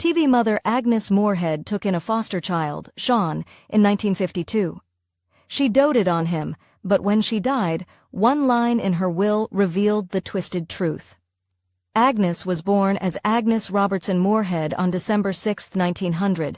TV mother Agnes Moorhead took in a foster child, Sean, in 1952. She doted on him, but when she died, one line in her will revealed the twisted truth. Agnes was born as Agnes Robertson Moorhead on December 6, 1900.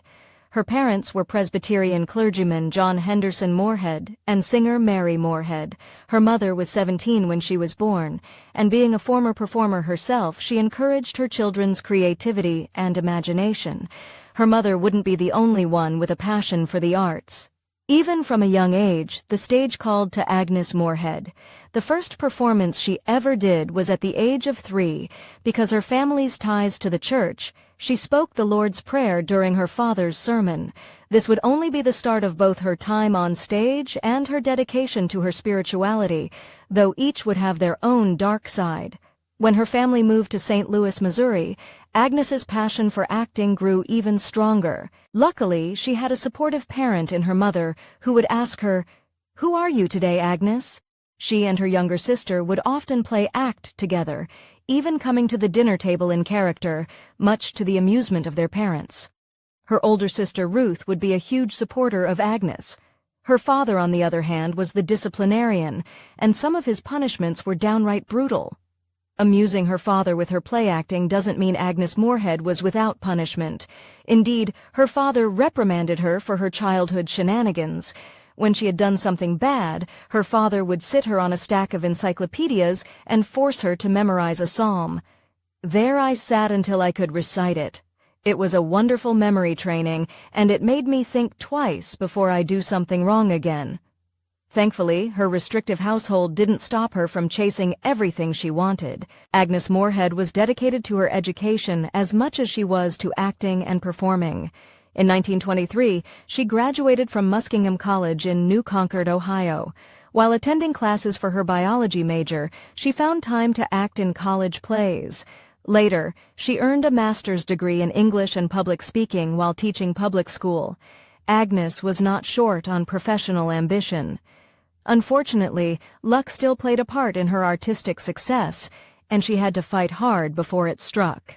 Her parents were Presbyterian clergyman John Henderson Moorhead and singer Mary Moorhead. Her mother was 17 when she was born, and being a former performer herself, she encouraged her children's creativity and imagination. Her mother wouldn't be the only one with a passion for the arts. Even from a young age, the stage called to Agnes Moorhead. The first performance she ever did was at the age of 3. Because her family's ties to the church, she spoke the Lord's Prayer during her father's sermon. This would only be the start of both her time on stage and her dedication to her spirituality, though each would have their own dark side. When her family moved to St. Louis, Missouri, Agnes's passion for acting grew even stronger. Luckily, she had a supportive parent in her mother who would ask her, "Who are you today, Agnes?" She and her younger sister would often play act together, even coming to the dinner table in character, much to the amusement of their parents. Her older sister Ruth would be a huge supporter of Agnes. Her father, on the other hand, was the disciplinarian, and some of his punishments were downright brutal. Amusing her father with her play acting doesn't mean Agnes Moorhead was without punishment. Indeed, her father reprimanded her for her childhood shenanigans. When she had done something bad, her father would sit her on a stack of encyclopedias and force her to memorize a psalm. There I sat until I could recite it. It was a wonderful memory training, and it made me think twice before I do something wrong again. Thankfully, her restrictive household didn't stop her from chasing everything she wanted. Agnes Moorhead was dedicated to her education as much as she was to acting and performing. In 1923, she graduated from Muskingum College in New Concord, Ohio. While attending classes for her biology major, she found time to act in college plays. Later, she earned a master's degree in English and public speaking while teaching public school. Agnes was not short on professional ambition. Unfortunately, luck still played a part in her artistic success, and she had to fight hard before it struck.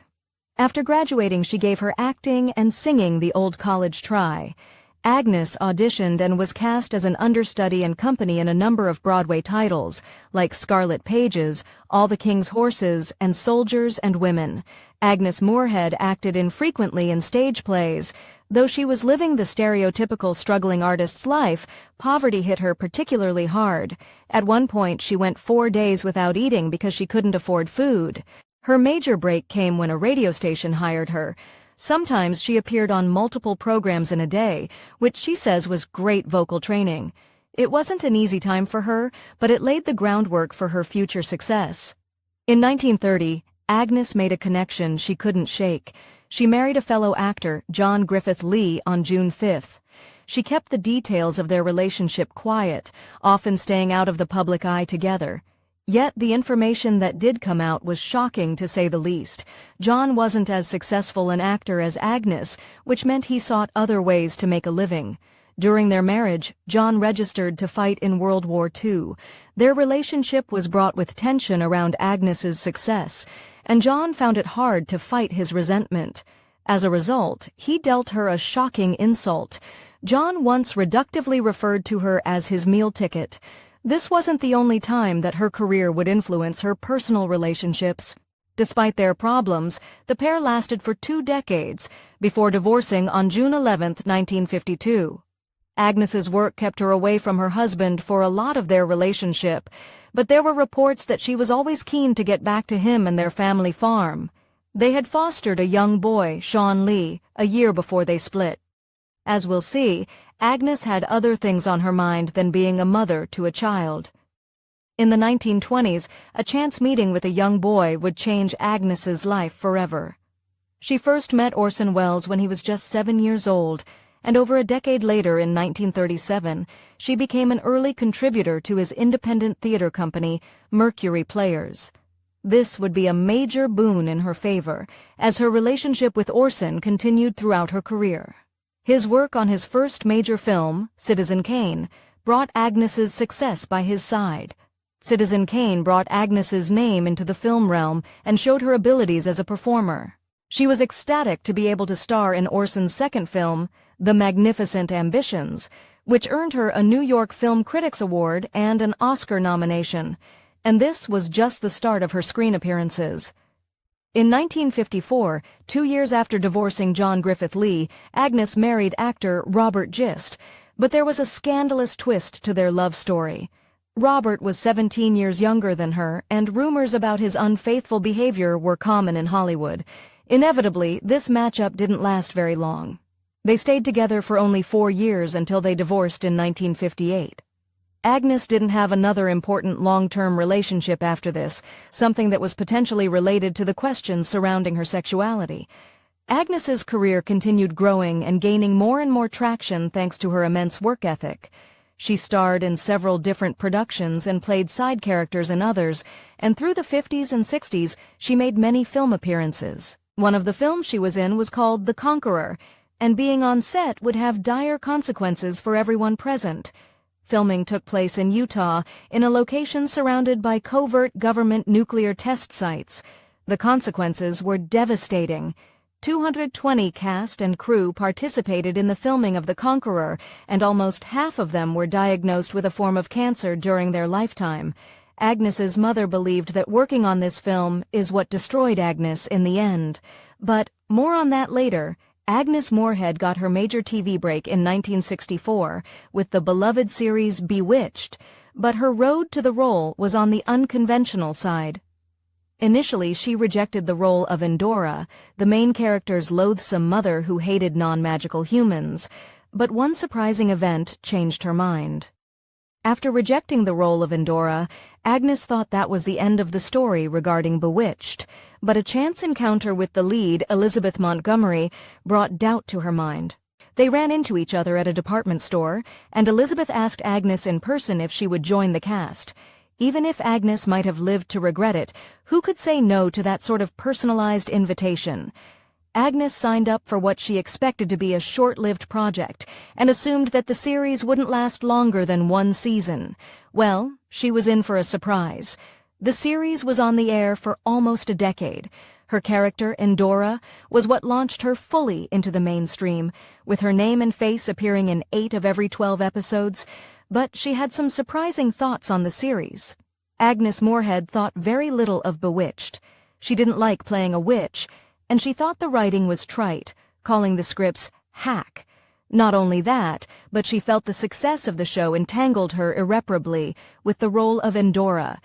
After graduating, she gave her acting and singing the old college try. Agnes auditioned and was cast as an understudy and company in a number of Broadway titles, like Scarlet Pages, All the King's Horses, and Soldiers and Women. Agnes Moorhead acted infrequently in stage plays. Though she was living the stereotypical struggling artist's life, poverty hit her particularly hard. At one point, she went 4 days without eating because she couldn't afford food. Her major break came when a radio station hired her. Sometimes she appeared on multiple programs in a day, which she says was great vocal training. It wasn't an easy time for her, but it laid the groundwork for her future success. In 1930, Agnes made a connection she couldn't shake. She married a fellow actor, John Griffith Lee, on June 5th. She kept the details of their relationship quiet, often staying out of the public eye together. Yet the information that did come out was shocking, to say the least. John wasn't as successful an actor as Agnes, which meant he sought other ways to make a living. During their marriage, John registered to fight in World War II. Their relationship was brought with tension around Agnes's success, and John found it hard to fight his resentment. As a result, he dealt her a shocking insult. John once reductively referred to her as his meal ticket. This wasn't the only time that her career would influence her personal relationships. Despite their problems, the pair lasted for 2 decades, before divorcing on June 11, 1952. Agnes's work kept her away from her husband for a lot of their relationship, but there were reports that she was always keen to get back to him and their family farm. They had fostered a young boy, Sean Lee, a year before they split. As we'll see, Agnes had other things on her mind than being a mother to a child. In the 1920s, a chance meeting with a young boy would change Agnes's life forever. She first met Orson Welles when he was just 7 years old, and over a decade later, in 1937, she became an early contributor to his independent theater company, Mercury Players. This would be a major boon in her favor, as her relationship with Orson continued throughout her career. His work on his first major film, Citizen Kane, brought Agnes's success by his side. Citizen Kane brought Agnes's name into the film realm and showed her abilities as a performer. She was ecstatic to be able to star in Orson's second film, The Magnificent Ambitions, which earned her a New York Film Critics Award and an Oscar nomination, and this was just the start of her screen appearances. In 1954, 2 years after divorcing John Griffith Lee, Agnes married actor Robert Gist, but there was a scandalous twist to their love story. Robert was 17 years younger than her, and rumors about his unfaithful behavior were common in Hollywood. Inevitably, this matchup didn't last very long. They stayed together for only 4 years until they divorced in 1958. Agnes didn't have another important long-term relationship after this, something that was potentially related to the questions surrounding her sexuality. Agnes's career continued growing and gaining more and more traction thanks to her immense work ethic. She starred in several different productions and played side characters in others, and through the 50s and 60s, she made many film appearances. One of the films she was in was called The Conqueror, and being on set would have dire consequences for everyone present. Filming took place in Utah, in a location surrounded by covert government nuclear test sites. The consequences were devastating. 220 cast and crew participated in the filming of The Conqueror, and almost half of them were diagnosed with a form of cancer during their lifetime. Agnes's mother believed that working on this film is what destroyed Agnes in the end. But more on that later. Agnes Moorhead got her major TV break in 1964 with the beloved series Bewitched, but her road to the role was on the unconventional side. Initially, she rejected the role of Endora, the main character's loathsome mother who hated non-magical humans, but one surprising event changed her mind. After rejecting the role of Endora, Agnes thought that was the end of the story regarding Bewitched, but a chance encounter with the lead, Elizabeth Montgomery, brought doubt to her mind. They ran into each other at a department store, and Elizabeth asked Agnes in person if she would join the cast. Even if Agnes might have lived to regret it, who could say no to that sort of personalized invitation? Agnes signed up for what she expected to be a short-lived project and assumed that the series wouldn't last longer than 1 season. Well, she was in for a surprise. The series was on the air for almost a decade. Her character, Endora, was what launched her fully into the mainstream, with her name and face appearing in 8 of every 12 episodes, but she had some surprising thoughts on the series. Agnes Moorhead thought very little of Bewitched. She didn't like playing a witch, and she thought the writing was trite, calling the scripts hack. Not only that, but she felt the success of the show entangled her irreparably with the role of Endora.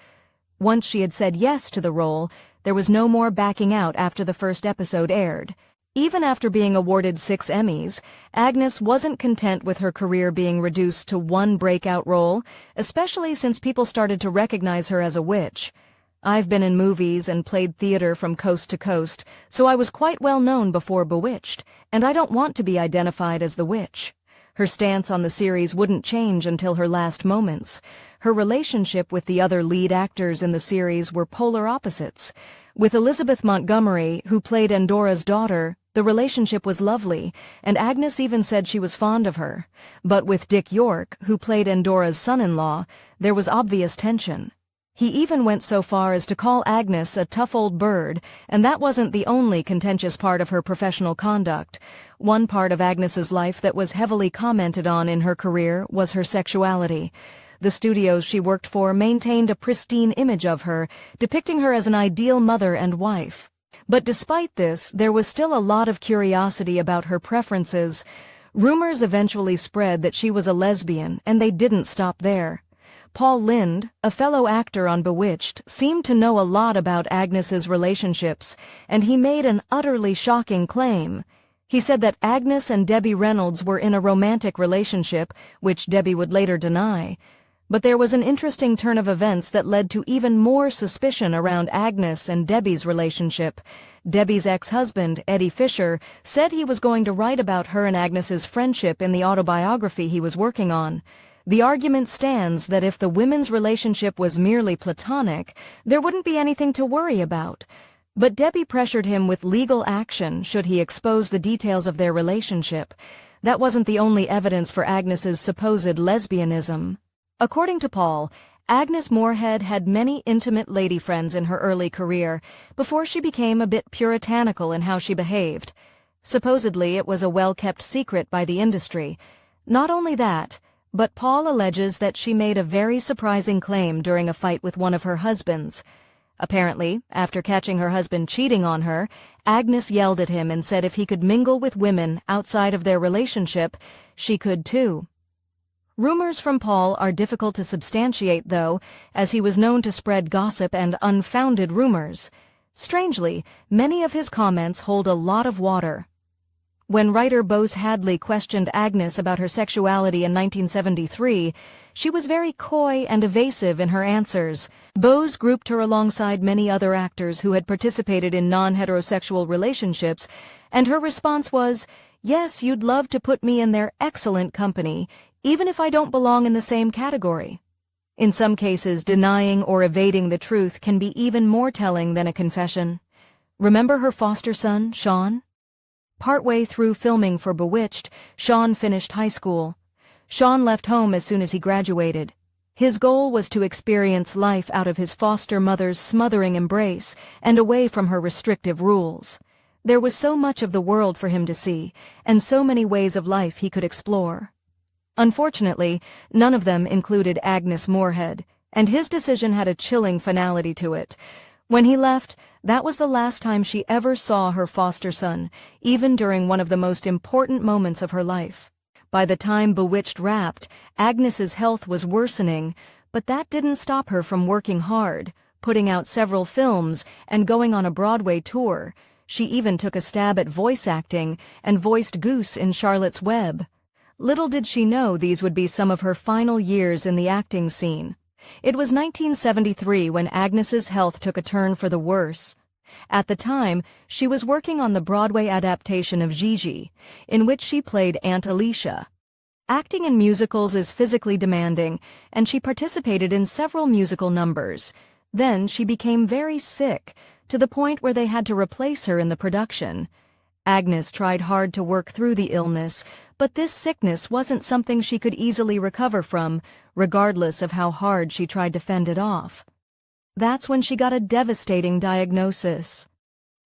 Once she had said yes to the role, there was no more backing out after the first episode aired. Even after being awarded 6 Emmys, Agnes wasn't content with her career being reduced to one breakout role, especially since people started to recognize her as a witch. I've been in movies and played theater from coast to coast, so I was quite well known before Bewitched, and I don't want to be identified as the witch. Her stance on the series wouldn't change until her last moments. Her relationship with the other lead actors in the series were polar opposites. With Elizabeth Montgomery, who played Endora's daughter, the relationship was lovely, and Agnes even said she was fond of her. But with Dick York, who played Endora's son-in-law, there was obvious tension. He even went so far as to call Agnes a tough old bird, and that wasn't the only contentious part of her professional conduct. One part of Agnes's life that was heavily commented on in her career was her sexuality. The studios she worked for maintained a pristine image of her, depicting her as an ideal mother and wife. But despite this, there was still a lot of curiosity about her preferences. Rumors eventually spread that she was a lesbian, and they didn't stop there. Paul Lynde, a fellow actor on Bewitched, seemed to know a lot about Agnes's relationships, and he made an utterly shocking claim. He said that Agnes and Debbie Reynolds were in a romantic relationship, which Debbie would later deny. But there was an interesting turn of events that led to even more suspicion around Agnes and Debbie's relationship. Debbie's ex-husband, Eddie Fisher, said he was going to write about her and Agnes's friendship in the autobiography he was working on. The argument stands that if the women's relationship was merely platonic, there wouldn't be anything to worry about. But Debbie pressured him with legal action should he expose the details of their relationship. That wasn't the only evidence for Agnes's supposed lesbianism. According to Paul, Agnes Moorhead had many intimate lady friends in her early career, before she became a bit puritanical in how she behaved. Supposedly it was a well-kept secret by the industry. Not only that, but Paul alleges that she made a very surprising claim during a fight with one of her husbands. Apparently, after catching her husband cheating on her, Agnes yelled at him and said if he could mingle with women outside of their relationship, she could too. Rumors from Paul are difficult to substantiate, though, as he was known to spread gossip and unfounded rumors. Strangely, many of his comments hold a lot of water. When writer Bose Hadley questioned Agnes about her sexuality in 1973, she was very coy and evasive in her answers. Bose grouped her alongside many other actors who had participated in non-heterosexual relationships, and her response was, "Yes, you'd love to put me in their excellent company, even if I don't belong in the same category." In some cases, denying or evading the truth can be even more telling than a confession. Remember her foster son, Sean? Partway through filming for Bewitched, Sean finished high school. Sean left home as soon as he graduated. His goal was to experience life out of his foster mother's smothering embrace and away from her restrictive rules. There was so much of the world for him to see, and so many ways of life he could explore. Unfortunately, none of them included Agnes Moorhead, and his decision had a chilling finality to it. When he left, that was the last time she ever saw her foster son, even during one of the most important moments of her life. By the time Bewitched wrapped, Agnes's health was worsening, but that didn't stop her from working hard, putting out several films, and going on a Broadway tour. She even took a stab at voice acting and voiced Goose in Charlotte's Web. Little did she know these would be some of her final years in the acting scene. It was 1973 when Agnes's health took a turn for the worse. At the time, she was working on the Broadway adaptation of Gigi, in which she played Aunt Alicia. Acting in musicals is physically demanding, and she participated in several musical numbers. Then she became very sick, to the point where they had to replace her in the production. Agnes tried hard to work through the illness, but this sickness wasn't something she could easily recover from, regardless of how hard she tried to fend it off. That's when she got a devastating diagnosis.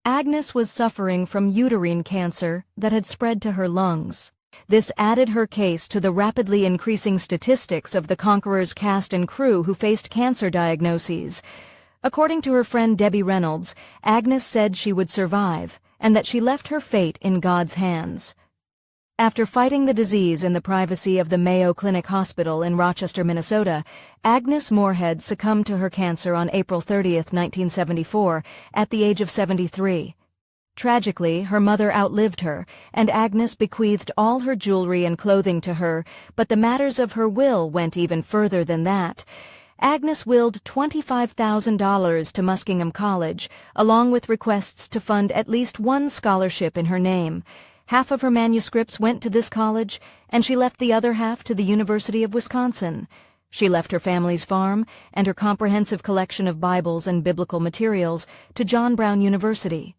Agnes was suffering from uterine cancer that had spread to her lungs. This added her case to the rapidly increasing statistics of the Conqueror's cast and crew who faced cancer diagnoses. According to her friend Debbie Reynolds, Agnes said she would survive, and that she left her fate in God's hands. After fighting the disease in the privacy of the Mayo Clinic Hospital in Rochester, Minnesota, Agnes Moorhead succumbed to her cancer on April 30, 1974, at the age of 73. Tragically, her mother outlived her, and Agnes bequeathed all her jewelry and clothing to her, but the matters of her will went even further than that. Agnes willed $25,000 to Muskingum College, along with requests to fund at least one scholarship in her name. Half of her manuscripts went to this college, and she left the other half to the University of Wisconsin. She left her family's farm and her comprehensive collection of Bibles and biblical materials to John Brown University.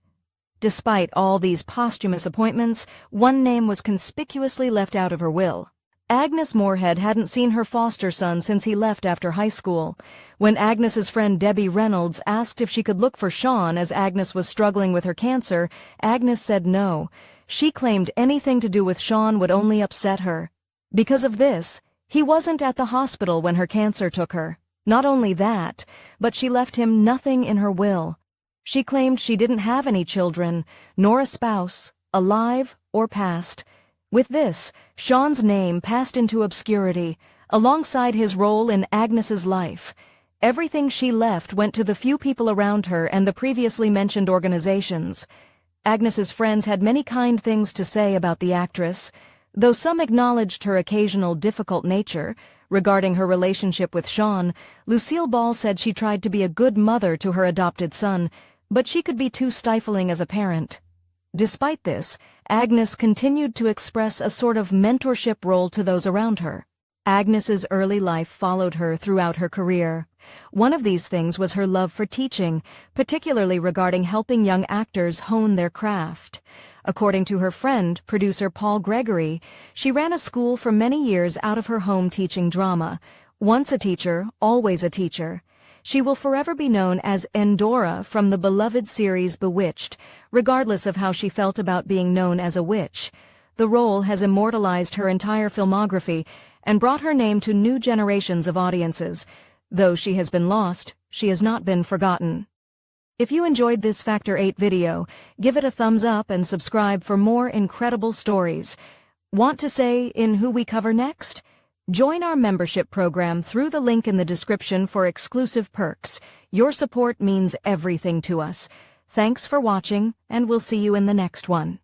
Despite all these posthumous appointments, one name was conspicuously left out of her will. Agnes Moorhead hadn't seen her foster son since he left after high school. When Agnes's friend Debbie Reynolds asked if she could look for Sean as Agnes was struggling with her cancer, Agnes said no. She claimed anything to do with Sean would only upset her. Because of this, he wasn't at the hospital when her cancer took her. Not only that, but she left him nothing in her will. She claimed she didn't have any children, nor a spouse, alive or past. With this, Sean's name passed into obscurity, alongside his role in Agnes's life. Everything she left went to the few people around her and the previously mentioned organizations. Agnes's friends had many kind things to say about the actress, though some acknowledged her occasional difficult nature. Regarding her relationship with Sean, Lucille Ball said she tried to be a good mother to her adopted son, but she could be too stifling as a parent. Despite this, Agnes continued to express a sort of mentorship role to those around her. Agnes's early life followed her throughout her career. One of these things was her love for teaching, particularly regarding helping young actors hone their craft. According to her friend, producer Paul Gregory, she ran a school for many years out of her home teaching drama. Once a teacher, always a teacher. She will forever be known as Endora from the beloved series Bewitched, regardless of how she felt about being known as a witch. The role has immortalized her entire filmography and brought her name to new generations of audiences. Though she has been lost, she has not been forgotten. If you enjoyed this Factor 8 video, give it a thumbs up and subscribe for more incredible stories. Want to say in who we cover next? Join our membership program through the link in the description for exclusive perks. Your support means everything to us. Thanks for watching, and we'll see you in the next one.